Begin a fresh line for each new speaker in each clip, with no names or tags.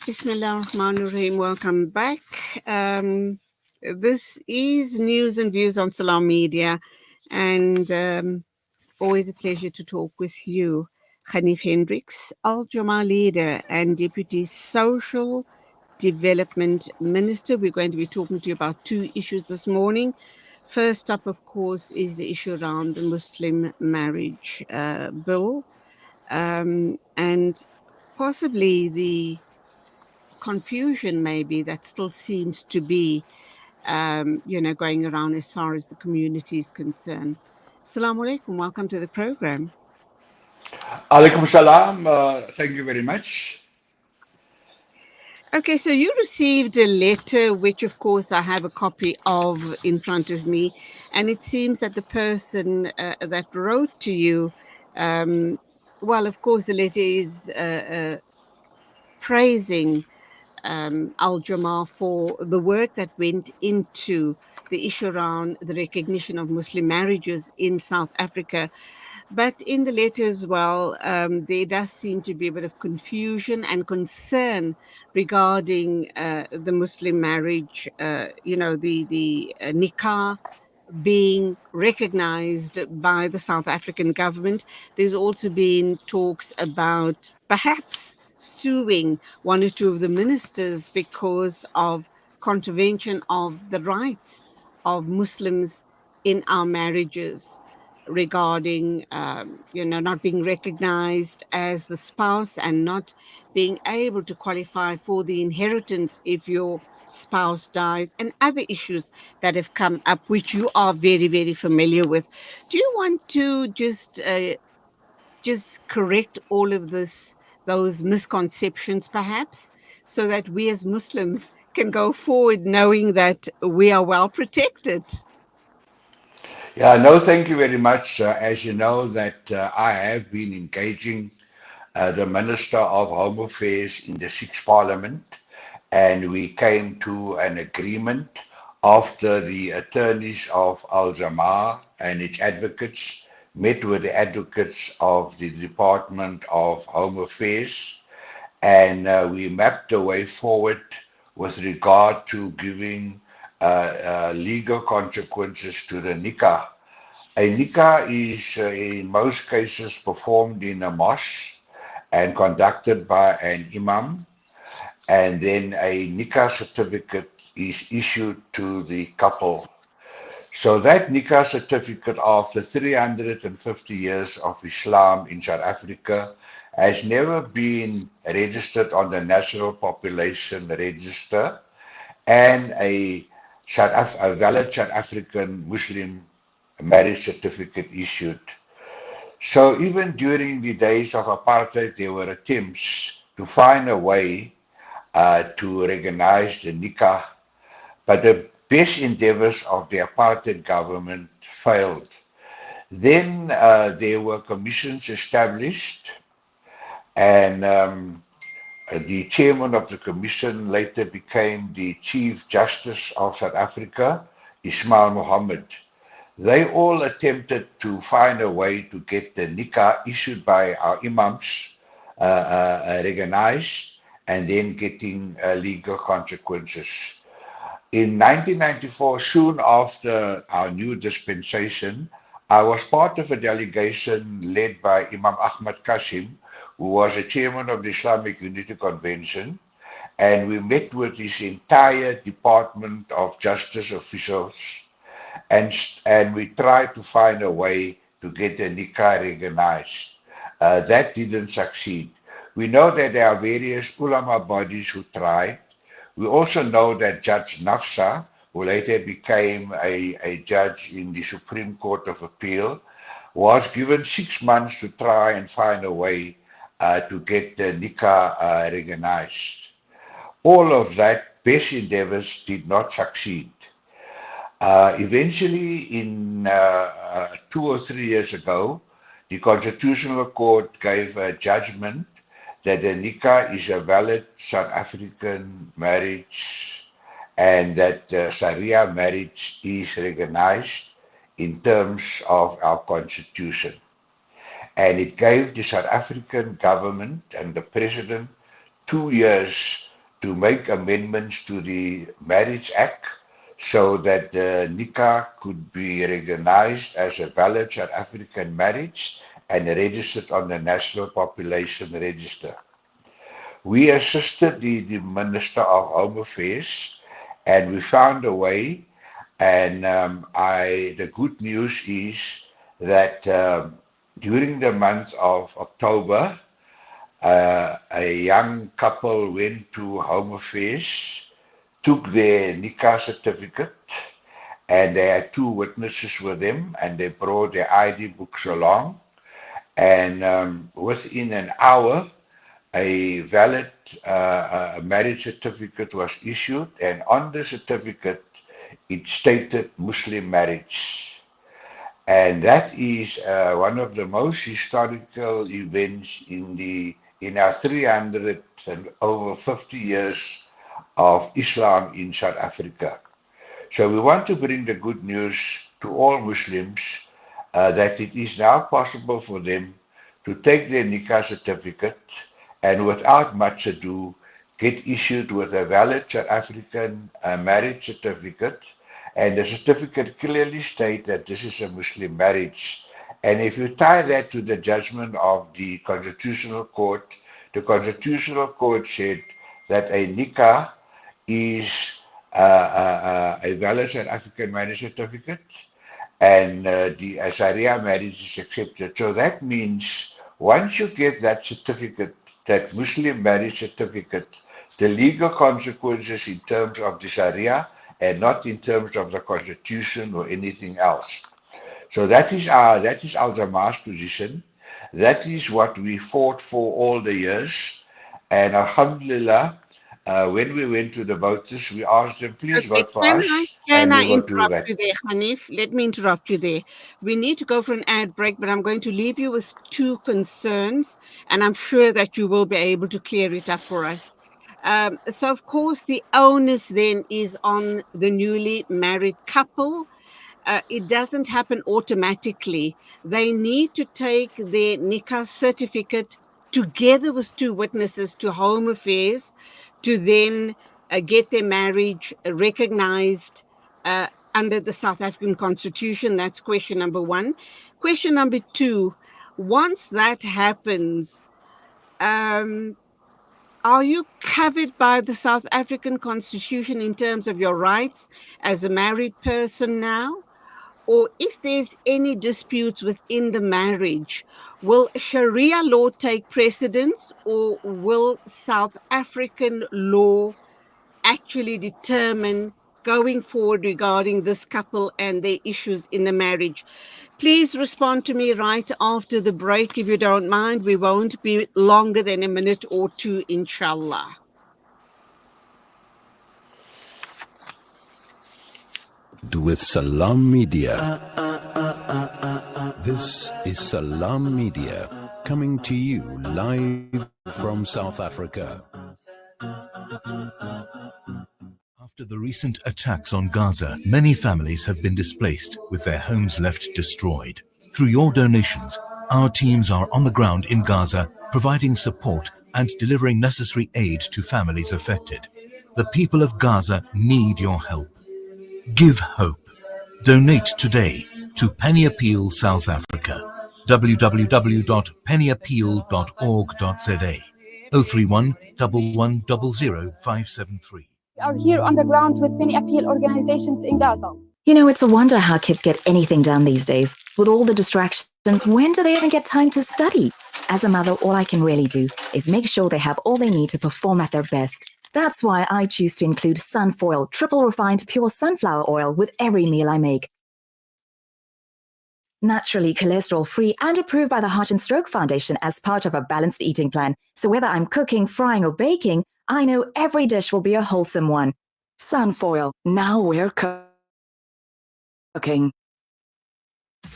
Bismillah ar-Rahman ar-Rahim. Welcome back. This is News and Views on Salam Media, and always a pleasure to talk with you, Ganief Hendricks, Al-Jama leader and Deputy Social Development Minister. We're going to be talking to you about two issues this morning. First up, of course, is the issue around the Muslim marriage bill, and possibly the confusion maybe that still seems to be going around as far as the community is concerned. Assalamu alaikum, welcome to the program.
Alaikum salam. Thank you very much.
Okay, so you received a letter, which of course I have a copy of in front of me, and it seems that the person that wrote to you, well, of course, the letter is praising Al-Jama for the work that went into the issue around the recognition of Muslim marriages in South Africa. But in the letter as well, there does seem to be a bit of confusion and concern regarding the Muslim marriage, the nikah being recognized by the South African government. There's also been talks about perhaps suing one or two of the ministers because of contravention of the rights of Muslims in our marriages regarding not being recognized as the spouse and not being able to qualify for the inheritance if your spouse dies, and other issues that have come up which you are very, very familiar with. Do you want to just correct all of those misconceptions perhaps, so that we as Muslims can go forward knowing that we are well protected?
Yeah, no, thank you very much. As you know, that I have been engaging the Minister of Home Affairs in the Sixth Parliament, and we came to an agreement after the attorneys of Al-Jama and its advocates met with the advocates of the Department of Home Affairs, and we mapped the way forward with regard to giving legal consequences to the nikah. A nikah is, in most cases, performed in a mosque and conducted by an imam, and then a nikah certificate is issued to the couple. So that nikah certificate, after 350 years of Islam in South Africa, has never been registered on the National Population Register, and a valid South African Muslim marriage certificate issued. So even during the days of apartheid, there were attempts to find a way to recognize the nikah, but the best endeavors of the apartheid government failed. Then there were commissions established, and the chairman of the commission later became the Chief Justice of South Africa, Ismail Mohammed. They all attempted to find a way to get the nikah issued by our imams recognized, and then getting legal consequences. In 1994, soon after our new dispensation, I was part of a delegation led by Imam Ahmad Qasim, who was the chairman of the Islamic Unity Convention, and we met with his entire Department of Justice officials, and we tried to find a way to get the nikah recognized. That didn't succeed. We know that there are various ulama bodies who tried. We also know that Judge Nafsa, who later became a judge in the Supreme Court of Appeal, was given 6 months to try and find a way to get the nikah recognized. All of that best endeavors did not succeed. Eventually, in 2 or 3 years ago, the Constitutional Court gave a judgment that the nikah is a valid South African marriage, and that Sharia marriage is recognized in terms of our Constitution. And it gave the South African government and the president 2 years to make amendments to the Marriage Act so that the nikah could be recognized as a valid South African marriage and registered on the National Population Register. We assisted the Minister of Home Affairs and we found a way. And the good news is that during the month of October, a young couple went to Home Affairs, took their nikah certificate, and they had 2 witnesses with them, and they brought their ID books along. And within an hour, a valid marriage certificate was issued, and on the certificate, it stated Muslim marriage. And that is one of the most historical events in our 300 and over 50 years of Islam in South Africa. So we want to bring the good news to all Muslims that it is now possible for them to take their nikah certificate and without much ado get issued with a valid South African marriage certificate, and the certificate clearly states that this is a Muslim marriage. And if you tie that to the judgment of the Constitutional Court, the Constitutional Court said that a nikah is a valid South African marriage certificate, and the Sharia marriage is accepted. So that means once you get that certificate, that Muslim marriage certificate, the legal consequences in terms of the Sharia and not in terms of the Constitution or anything else. So that is our Jama-ah's position. That is what we fought for all the years. And Alhamdulillah, when we went to the voters, we asked them, please vote for us,
Can
and
I
we will do
interrupt
that.
you there, Ganief? Let me interrupt you there. We need to go for an ad break, but I'm going to leave you with 2 concerns, and I'm sure that you will be able to clear it up for us. So, of course, the onus then is on the newly married couple. It doesn't happen automatically. They need to take their nikah certificate together with 2 witnesses to Home Affairs to then get their marriage recognized under the South African Constitution. That's question number 1. Question number 2, once that happens, are you covered by the South African Constitution in terms of your rights as a married person now? Or if there's any disputes within the marriage, will Sharia law take precedence, or will South African law actually determine going forward regarding this couple and their issues in the marriage? Please respond to me right after the break, if you don't mind. We won't be longer than a minute or 2, inshallah.
With Salam Media. This is Salam Media, coming to you live from South Africa.
After the recent attacks on Gaza, many families have been displaced, with their homes left destroyed. Through your donations, our teams are on the ground in Gaza, providing support and delivering necessary aid to families affected. The people of Gaza need your help. Give hope. Donate today to Penny Appeal South Africa. www.pennyappeal.org.za 031 1100 573.
We are here on the ground with many appeal organizations in Gaza.
You know, it's a wonder how kids get anything done these days. With all the distractions, when do they even get time to study? As a mother, all I can really do is make sure they have all they need to perform at their best. That's why I choose to include Sunfoil, triple refined pure sunflower oil with every meal I make. Naturally cholesterol-free and approved by the Heart and Stroke Foundation as part of a balanced eating plan. So whether I'm cooking, frying, or baking, I know every dish will be a wholesome one. Sunfoil, now we're cooking.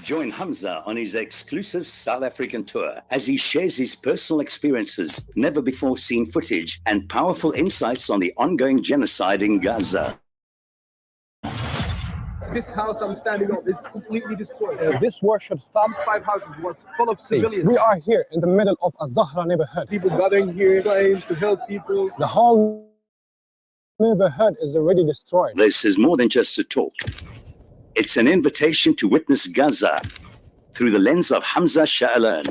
Join Hamza on his exclusive South African tour as he shares his personal experiences, never before seen footage, and powerful insights on the ongoing genocide in Gaza.
This house I'm standing on is completely destroyed.
This war should stop.
These 5 houses was full of civilians.
We are here in the middle of a Zahra neighborhood.
People gathering here, trying to help people.
The whole
neighborhood is already destroyed.
This is more than just a talk. It's an invitation to witness Gaza through the lens of Hamza Sha'alan.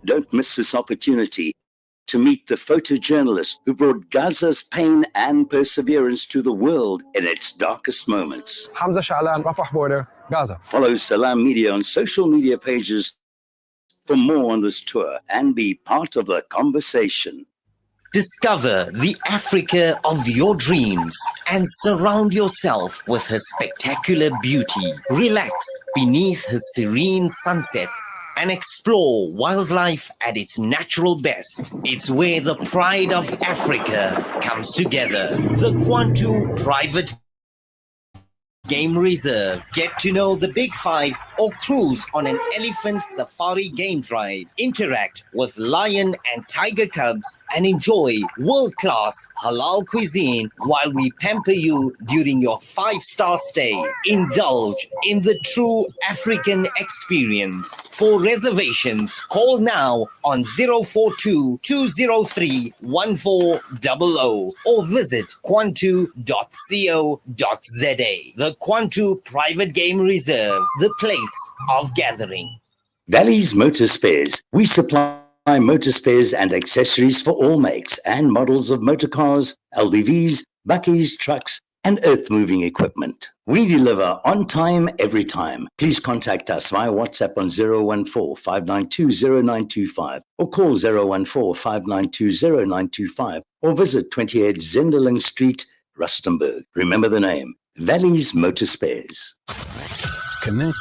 Don't miss this opportunity to meet the photojournalist who brought Gaza's pain and perseverance to the world in its darkest moments.
Hamza Sha'alan, Rafah border, Gaza.
Follow Salam Media on social media pages for more on this tour and be part of the conversation.
Discover the Africa of your dreams and surround yourself with her spectacular beauty. Relax beneath her serene sunsets and explore wildlife at its natural best. It's where the pride of Africa comes together. The Kwantu Private Game Reserve. Get to know the Big Five or cruise on an elephant safari game drive. Interact with lion and tiger cubs and enjoy world-class halal cuisine while we pamper you during your 5-star stay. Indulge in the true African experience. For reservations, call now on 042-203-1400 or visit kwantu.co.za. The Kwantu Private Game Reserve, the place of gathering.
Valley's Motor Spares. We supply motor spares and accessories for all makes and models of motor cars, LDVs, bakkies, trucks, and earth-moving equipment. We deliver on time, every time. Please contact us via WhatsApp on 014-592-0925 or call 014-592-0925 or visit 28 Zenderling Street, Rustenburg. Remember the name, Valley's Motor Spares.
Connect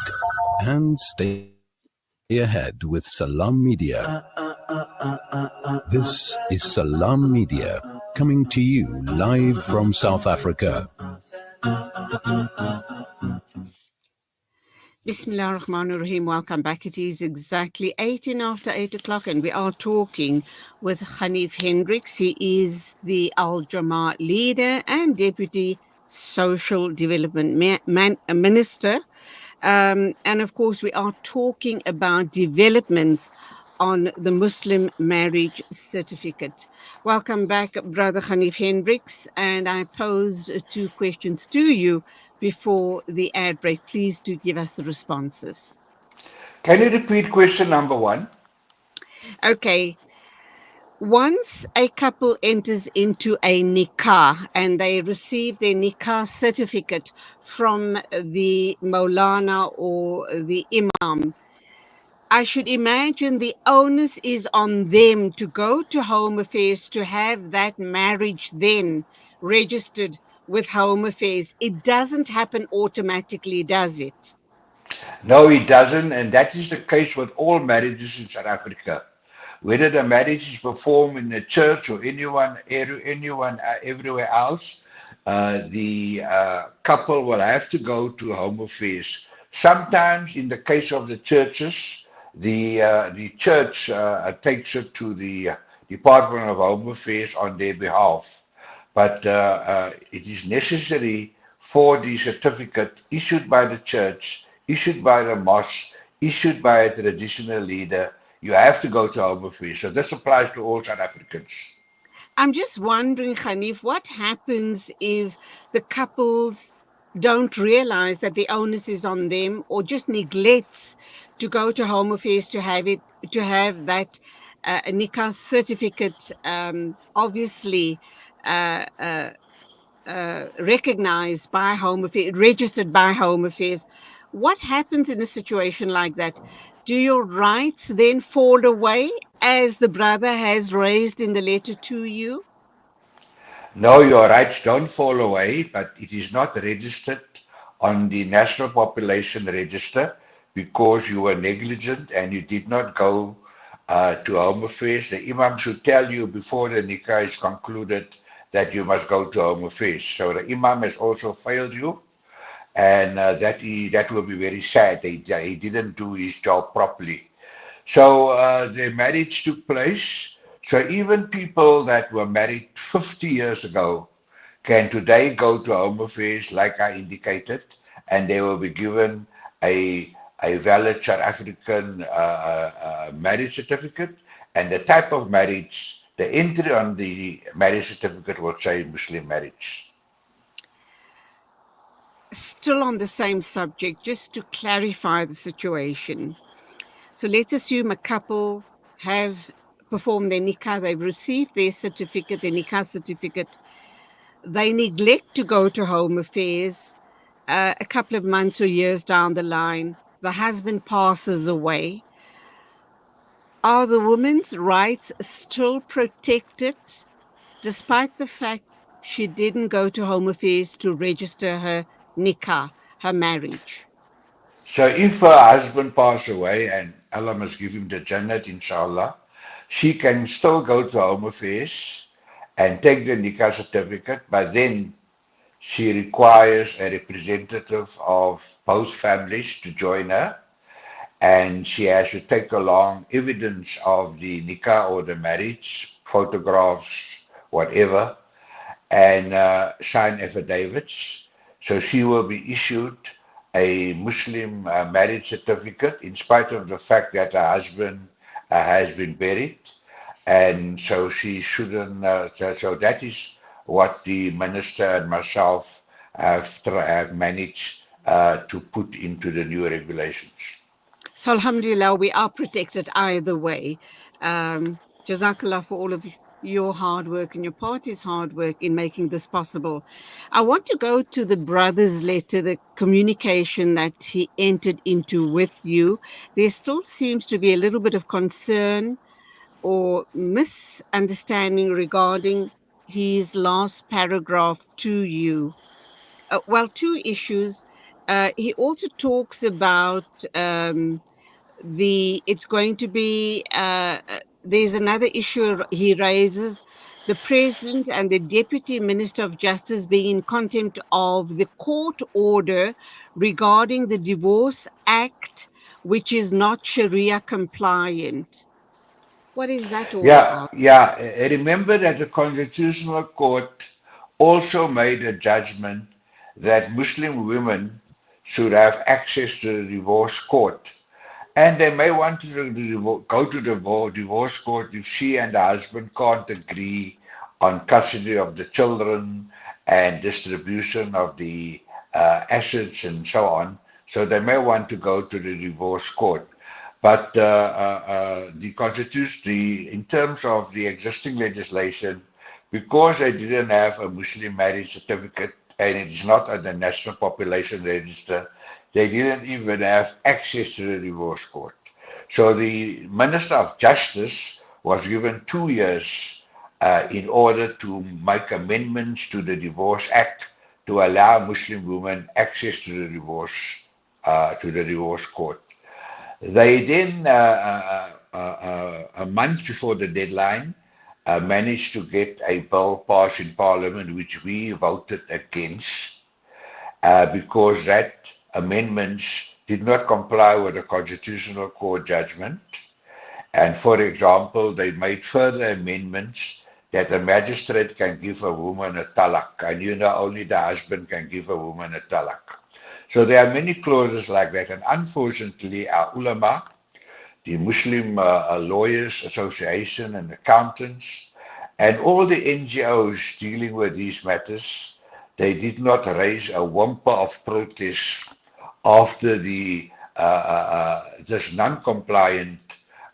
and stay ahead with Salam Media. This is Salam Media, coming to you live from South Africa.
Bismillah ar-Rahman ar-Rahim. Welcome back. It is exactly 18 after 8 o'clock and we are talking with Ganief Hendricks. He is the Jama-ah leader and Deputy Social Development Minister. And of course, we are talking about developments on the Muslim marriage certificate. Welcome back, Brother Ganief Hendricks. And I posed 2 questions to you before the ad break. Please do give us the responses.
Can you repeat question number 1?
Okay. Once a couple enters into a nikah and they receive their nikah certificate from the Maulana or the Imam, I should imagine the onus is on them to go to Home Affairs to have that marriage then registered with Home Affairs. It doesn't happen automatically, does it?
No, it doesn't, and that is the case with all marriages in South Africa. Whether the marriage is performed in a church or anyone everywhere else, the couple will have to go to Home Affairs. Sometimes, in the case of the churches, the church takes it to the Department of Home Affairs on their behalf. But it is necessary for the certificate issued by the church, issued by the mosque, issued by a traditional leader. You have to go to Home Affairs. So this applies to all South Africans.
I'm just wondering, Ganief, what happens if the couples don't realize that the onus is on them or just neglects to go to Home Affairs to have that nikah certificate obviously recognized by Home Affairs, registered by Home Affairs. What happens in a situation like that? Do your rights then fall away as the brother has raised in the letter to you?
No, your rights don't fall away, but it is not registered on the National Population Register because you were negligent and you did not go to Home Affairs. The Imam should tell you before the nikah is concluded that you must go to Home Affairs. So the Imam has also failed you, and that will be very sad. He didn't do his job properly. So the marriage took place. So even people that were married 50 years ago can today go to Home Affairs, like I indicated, and they will be given a valid South African marriage certificate, and the type of marriage the entry on the marriage certificate will say Muslim marriage.
Still on the same subject, just to clarify the situation. So let's assume a couple have performed their nikah, they've received their certificate, their nikah certificate. They neglect to go to Home Affairs. A couple of months or years down the line, the husband passes away. Are the woman's rights still protected despite the fact she didn't go to Home Affairs to register her nikah, her marriage?
So if her husband passes away, and Allah must give him the Jannat, inshallah, she can still go to Home Affairs and take the nikah certificate, but then she requires a representative of both families to join her, and she has to take along evidence of the nikah or the marriage, photographs, whatever, and sign affidavits. So she will be issued a Muslim marriage certificate in spite of the fact that her husband has been buried. And so she shouldn't, so that is what the minister and myself have managed to put into the new regulations.
So alhamdulillah, we are protected either way. Jazakallah for all of your hard work and your party's hard work in making this possible. I want to go to the brother's letter, the communication that he entered into with you. There still seems to be a little bit of concern or misunderstanding regarding his last paragraph to you. Well, two issues. He also talks about it's going to be there's another issue he raises, the president and the deputy minister of justice being in contempt of the court order regarding the Divorce Act, which is not Sharia compliant. What is that all about?
Yeah. Remember that the Constitutional Court also made a judgment that Muslim women should have access to the divorce court. And they may want to go to the divorce court if she and the husband can't agree on custody of the children and distribution of the assets and so on. So they may want to go to the divorce court. But the Constitution, in terms of the existing legislation, because they didn't have a Muslim marriage certificate and it is not on the National Population Register, they didn't even have access to the divorce court. So the Minister of Justice was given 2 years in order to make amendments to the Divorce Act to allow Muslim women access to the divorce court. They then, a month before the deadline, managed to get a bill passed in Parliament, which we voted against, because that amendments did not comply with the Constitutional Court judgment. And for example, they made further amendments that a magistrate can give a woman a talak, and only the husband can give a woman a talak. So there are many clauses like that, and unfortunately our ulama, the Muslim Lawyers Association and accountants, and all the NGOs dealing with these matters, they did not raise a whimper of protest after this non-compliant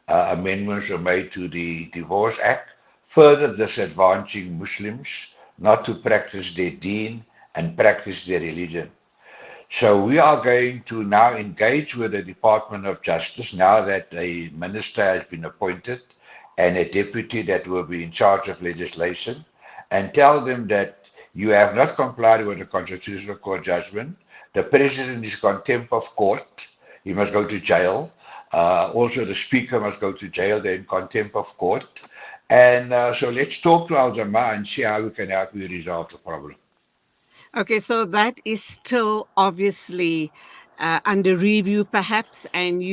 amendments were made to the Divorce Act, further disadvantaging Muslims not to practice their deen and practice their religion. So we are going to now engage with the Department of Justice now that a minister has been appointed and a deputy that will be in charge of legislation, and tell them that you have not complied with the Constitutional Court judgment. The president is contempt of court. He must go to jail. Also, the speaker must go to jail. They're in contempt of court. And so let's talk to Al Jama-ah and see how we can help you resolve the problem.
Okay, so that is still obviously under review, perhaps, and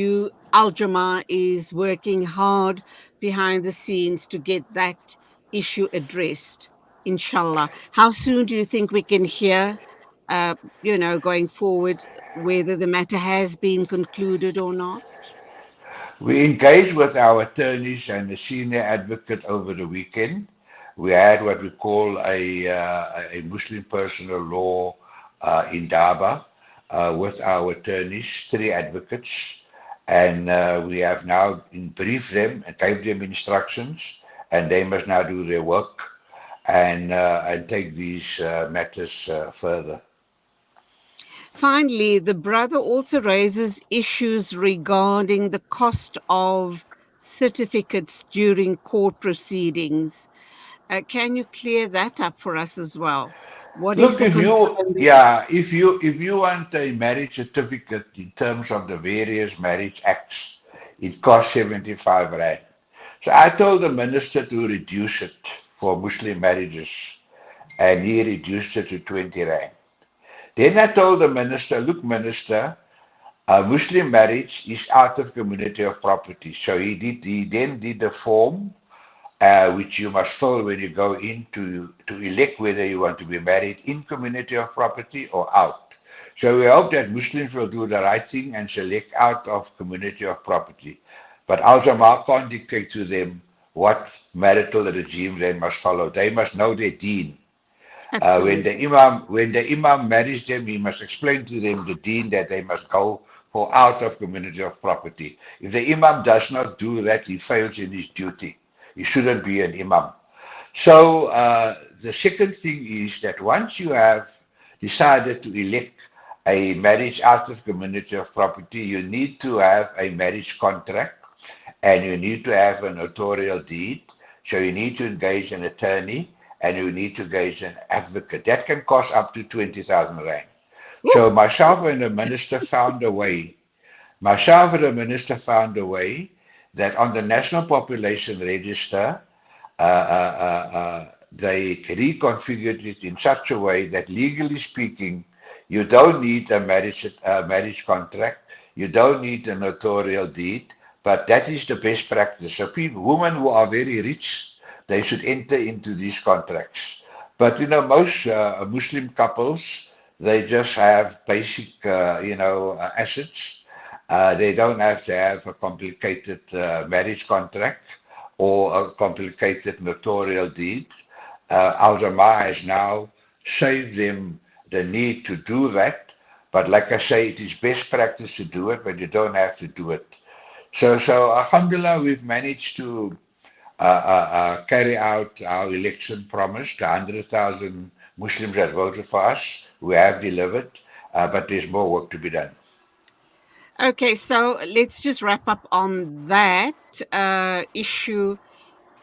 Al Jama is working hard behind the scenes to get that issue addressed, inshallah. How soon do you think we can hear, going forward, whether the matter has been concluded or not?
We engaged with our attorneys and the senior advocate over the weekend. We had what we call a Muslim personal law indaba with our attorneys, 3 advocates, and we have now briefed them and gave them instructions, and they must now do their work and take these matters further.
Finally, the brother also raises issues regarding the cost of certificates during court proceedings. Can you clear that up for us as well? What is
Look,
the
if you,
concern there?
yeah, if you want a marriage certificate in terms of the various marriage acts, it costs 75 rand. So I told the minister to reduce it for Muslim marriages, and he reduced it to 20 rand. Then I told the minister, look, minister, a Muslim marriage is out of community of property. So he then did the form which you must fill when you go in to elect whether you want to be married in community of property or out. So we hope that Muslims will do the right thing and select out of community of property. But Al-Jama can't dictate to them what marital regime they must follow. They must know their deen.
Absolutely.
When the imam marries them, he must explain to them the deen that they must go for out of community of property. If the imam does not do that, he fails in his duty. He shouldn't be an imam. So the second thing is that once you have decided to elect a marriage out of community of property, you need to have a marriage contract and you need to have a notarial deed. So you need to engage an attorney and you need to engage an advocate. That can cost up to 20,000 rand. So myself and the minister found a way. Myself and the minister found a way that on the National Population Register, they reconfigured it in such a way that legally speaking, you don't need a marriage contract, you don't need a notarial deed, but that is the best practice. So women who are very rich, they should enter into these contracts. But most Muslim couples, they just have basic, assets. They don't have to have a complicated marriage contract or a complicated notarial deed. Al-Jama has now saved them the need to do that. But like I say, it is best practice to do it, but you don't have to do it. So alhamdulillah, we've managed to carry out our election promise. The 100,000 Muslims that voted for us, we have delivered, but there's more work to be done.
Okay, so let's just wrap up on that issue.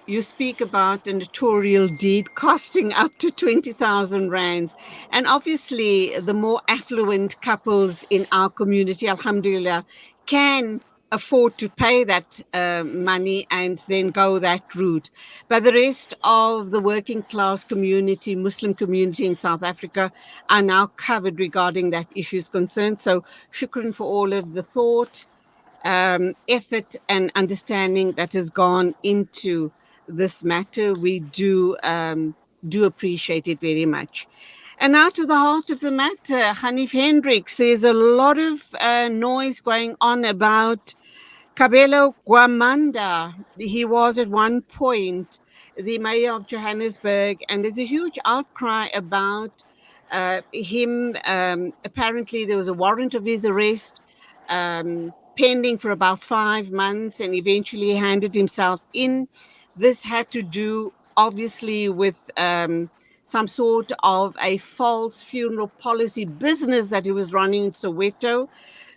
You speak about a notarial deed costing up to 20,000 rands. And obviously, the more affluent couples in our community, alhamdulillah, can afford to pay that money and then go that route. But the rest of the working class community, Muslim community in South Africa, are now covered regarding that issue is concerned. So shukran for all of the thought, effort and understanding that has gone into this matter. We do appreciate it very much. And now to the heart of the matter, Ganief Hendricks, there's a lot of noise going on about Kabelo Gwamanda. He was at one point the mayor of Johannesburg, and there's a huge outcry about him. Apparently, there was a warrant of his arrest pending for about 5 months, and eventually he handed himself in. This had to do, obviously, with some sort of a false funeral policy business that he was running in Soweto.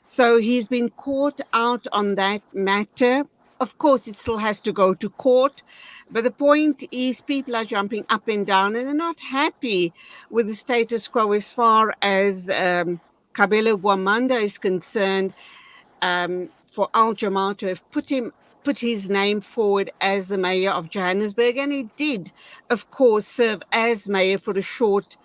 So he's been caught out on that matter. Of course, it still has to go to court. But the point is, people are jumping up and down and they're not happy with the status quo as far as Kabelo Gwamanda is concerned. For Al-Jama to have put his name forward as the mayor of Johannesburg, and he did, of course, serve as mayor for a short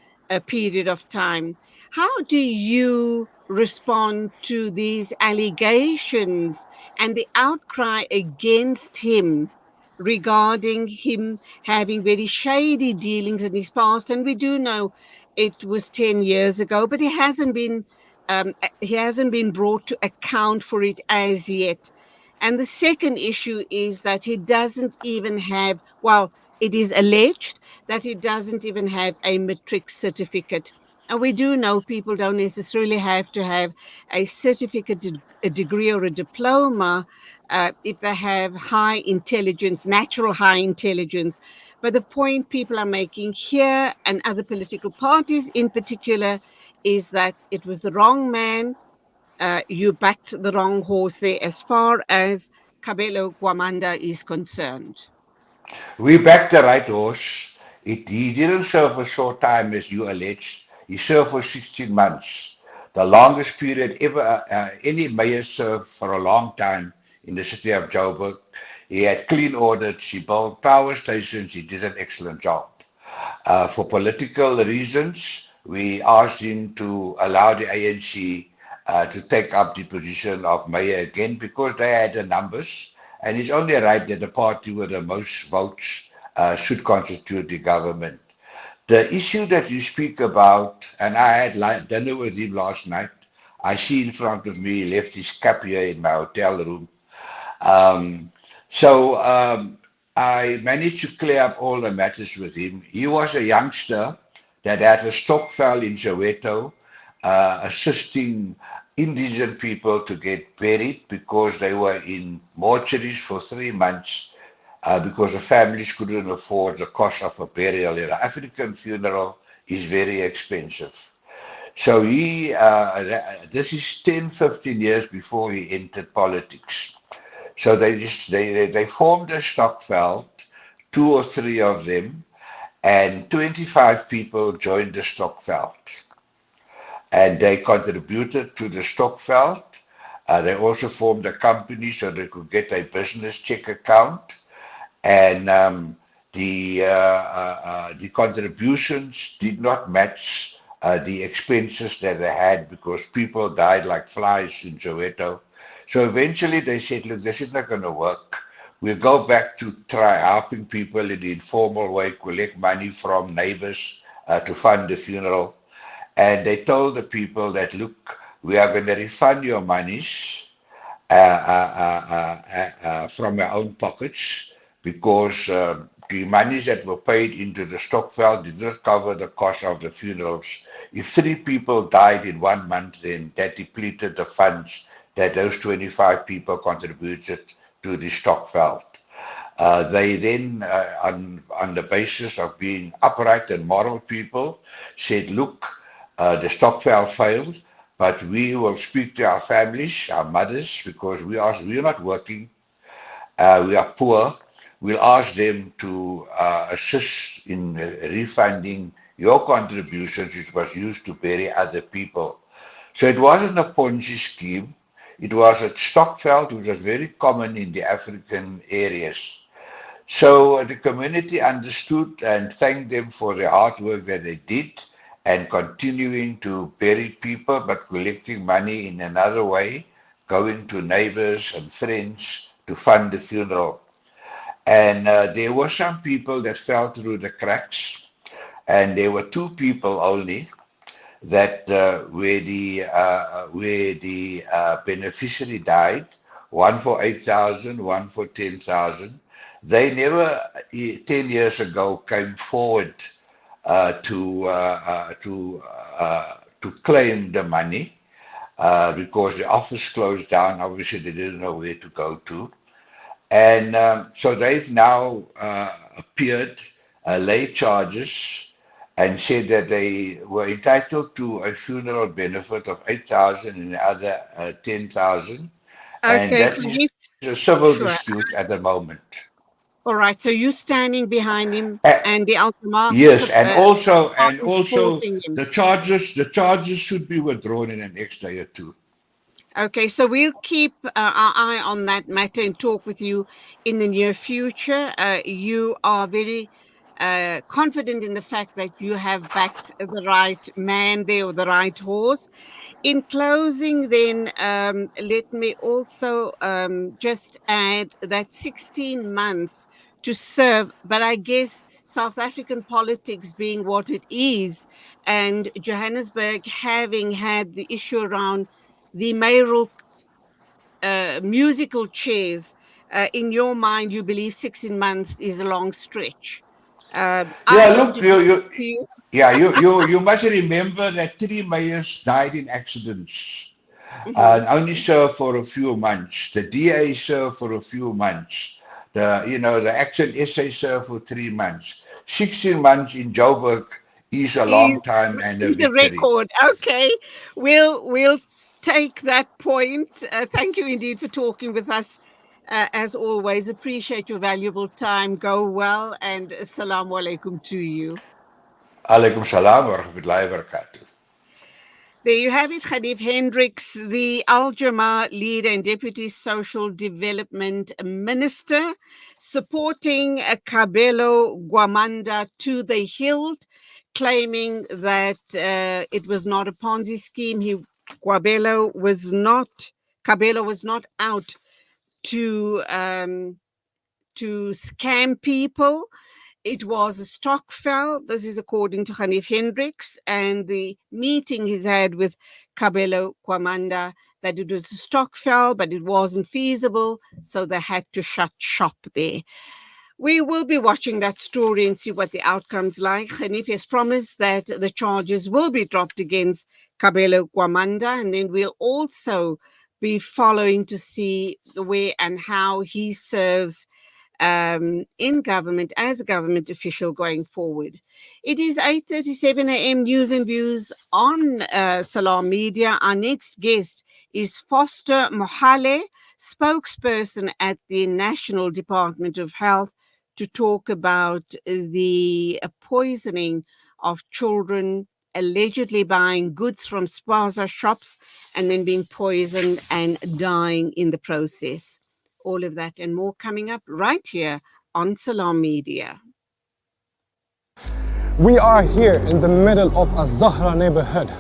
period of time. How do you respond to these allegations and the outcry against him regarding him having very shady dealings in his past? And we do know it was 10 years ago, but he hasn't been brought to account for it as yet. And the second issue is that he doesn't even have, well, it is alleged that he doesn't even have a matric certificate. And we do know people don't necessarily have to have a certificate, a degree, or a diploma if they have high intelligence, natural high intelligence. But the point people are making here, and other political parties in particular, is that it was the wrong man. You backed the wrong horse there as far as Kabelo Gwamanda is concerned.
We backed the right horse. He didn't serve a short time, as you alleged. He served for 16 months, the longest period ever any mayor served for a long time in the city of Joburg. He had clean audits. He built power stations. He did an excellent job. For political reasons, we asked him to allow the ANC to take up the position of mayor again because they had the numbers, and it's only right that the party with the most votes should constitute the government. The issue that you speak about, and I had dinner with him last night. I see in front of me, he left his cap here in my hotel room. Um, so I managed to clear up all the matters with him. He was a youngster that had a stokvel in Soweto, assisting indigent people to get buried because they were in mortuaries for 3 months because the families couldn't afford the cost of a burial. An African funeral is very expensive. So this is 10, 15 years before he entered politics. So they formed a stokvel, two or three of them, and 25 people joined the stokvel. And they contributed to the stokvel. They also formed a company so they could get a business check account. And the contributions did not match the expenses that they had because people died like flies in Soweto. So eventually they said, look, this is not going to work. We'll go back to try helping people in the informal way, collect money from neighbors to fund the funeral. And they told the people that, look, we are going to refund your monies from our own pockets because the monies that were paid into the stokvel did not cover the cost of the funerals. If 3 people died in 1 month, then that depleted the funds that those 25 people contributed to the stokvel. They then, on the basis of being upright and moral people, said, look, the stokvel failed, but we will speak to our families, our mothers, because we are not working, we are poor. We'll ask them to assist in refunding your contributions, which was used to bury other people. So it wasn't a Ponzi scheme. It was a stokvel, which was very common in the African areas. So the community understood and thanked them for the hard work that they did and continuing to bury people, but collecting money in another way, going to neighbors and friends to fund the funeral. And there were some people that fell through the cracks, and there were 2 people only that where the beneficiary died, one for 8,000, one for 10,000. They never 10 years ago came forward to claim the money because the office closed down. Obviously, they didn't know where to go to. And so they've now appeared, laid charges, and said that they were entitled to a funeral benefit of 8,000 and the other 10,000. And
Okay,
that is a civil
sure.
dispute at the moment.
All right, so you standing behind him
Uh,
and the Altamar
yes, and also
supporting him.
the charges should be withdrawn in the next day or 2.
Okay, so we'll keep our eye on that matter and talk with you in the near future. You are very confident in the fact that you have backed the right man there, or the right horse. In closing, then, let me also just add that 16 months to serve, but I guess South African politics being what it is, and Johannesburg having had the issue around the mayoral musical chairs, in your mind, you believe 16 months is a long stretch. I
Yeah,
have
look,
to agree with you.
you must remember that 3 mayors died in accidents
Mhm.
and only served for a few months. The DA served for a few months. The Action SA served for 3 months. 16 months in Joburg is a
Is
long time and a
the
victory.
record. Okay, we'll take that point. Thank you indeed for talking with us. As always, appreciate your valuable time. Go well, and assalamu alaikum to you.
Alaikum salam wa rahmatullahi wa barakatuh.
There you have it, Ganief Hendricks, the Jama-ah leader and deputy social development minister, supporting Kabelo Gwamanda to the hilt, claiming that it was not a Ponzi scheme. Kabelo was not out to scam people. It was a stock fell. This is according to Ganief Hendricks, and the meeting he's had with Kabelo Gwamanda, that it was a stock fell, but it wasn't feasible, so they had to shut shop there. We will be watching that story and see what the outcome's like. Ganief has promised that the charges will be dropped against Kabelo Gwamanda, and then we'll also be following to see where and how he serves in government as a government official going forward. It is 8:37 a.m. News and Views on Salam Media. Our next guest is Foster Mohale, spokesperson at the National Department of Health, to talk about the poisoning of children allegedly buying goods from spaza shops and then being poisoned and dying in the process. All of that and more coming up right here on Salam Media.
We are here in the middle of a Zahra neighborhood.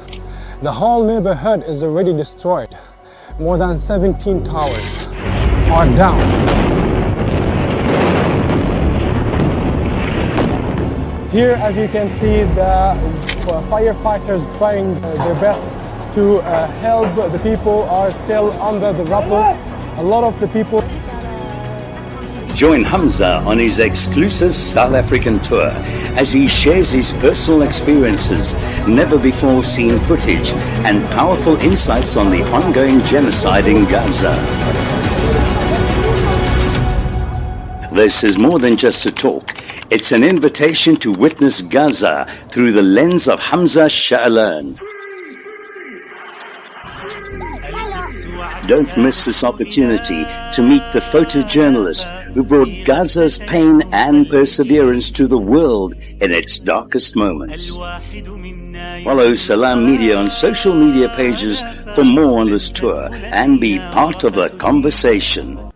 The whole neighborhood is already destroyed. More than 17 towers are down. Here, as you can see, the firefighters trying their best to help. The people are still under the rubble. A lot of the people.
Join Hamza on his exclusive South African tour as he shares his personal experiences, never before seen footage, and powerful insights on the ongoing genocide in Gaza. This is more than just a talk. It's an invitation to witness Gaza through the lens of Hamza Sha'alan. Don't miss this opportunity to meet the photojournalist who brought Gaza's pain and perseverance to the world in its darkest moments. Follow Salam Media on social media pages for more on this tour and be part of the conversation.